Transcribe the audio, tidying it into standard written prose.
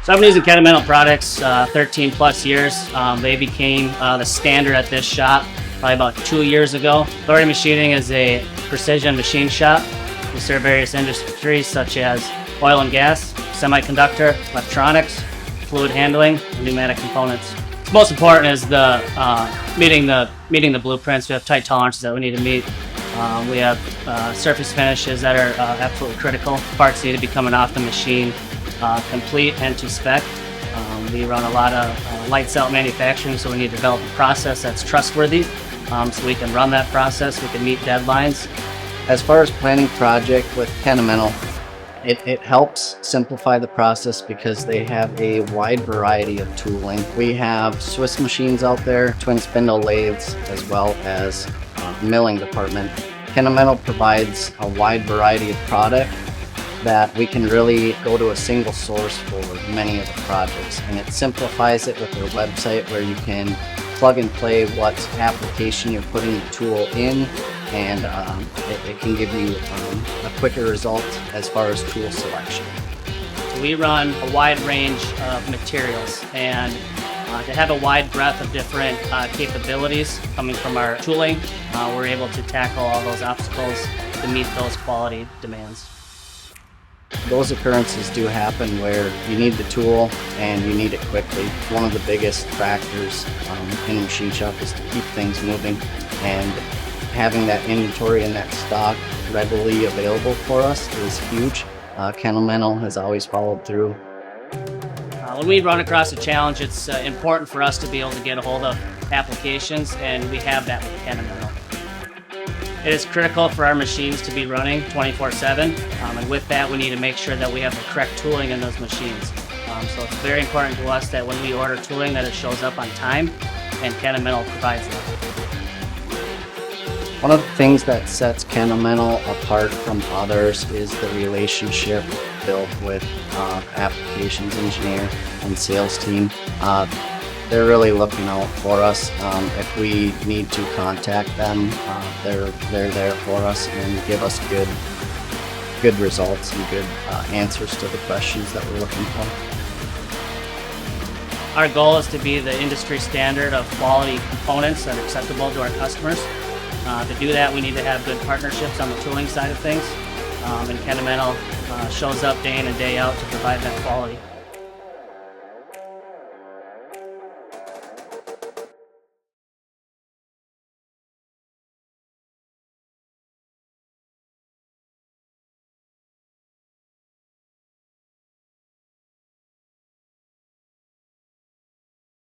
So I've been using Kennametal products 13 plus years. They became the standard at this shop probably about 2 years ago. Authority Machining is a precision machine shop. We serve various industries such as oil and gas, semiconductor, electronics, fluid handling, and pneumatic components. Most important is the meeting the blueprints. We have tight tolerances that we need to meet. We have surface finishes that are absolutely critical. Parts need to be coming off the machine complete and to spec. We run a lot of lights out manufacturing, so we need to develop a process that's trustworthy so we can run that process, we can meet deadlines. As far as planning project with Kennametal, it helps simplify the process because they have a wide variety of tooling. We have Swiss machines out there, Twin-Spindle lathes, as well as milling department. Kennametal provides a wide variety of product that we can really go to a single source for many of the projects, and it simplifies it with their website where you can plug and play what application you're putting the tool in, and it can give you a quicker result as far as tool selection. We run a wide range of materials, and to have a wide breadth of different capabilities coming from our tooling, we're able to tackle all those obstacles to meet those quality demands. Those occurrences do happen where you need the tool and you need it quickly. One of the biggest factors in a machine shop is to keep things moving, and having that inventory and that stock readily available for us is huge. Kennametal has always followed through. When we run across a challenge, it's important for us to be able to get a hold of applications, and we have that with Kennametal. It is critical for our machines to be running 24/7, and with that we need to make sure that we have the correct tooling in those machines. So it's very important to us that when we order tooling that it shows up on time, and Kennametal provides that. One of the things that sets Kennametal apart from others is the relationship built with applications engineer and sales team. They're really looking out for us. If we need to contact them, they're there for us and give us good results and good answers to the questions that we're looking for. Our goal is to be the industry standard of quality components that are acceptable to our customers. To do that, we need to have good partnerships on the tooling side of things, and Kennametal shows up day in and day out to provide that quality.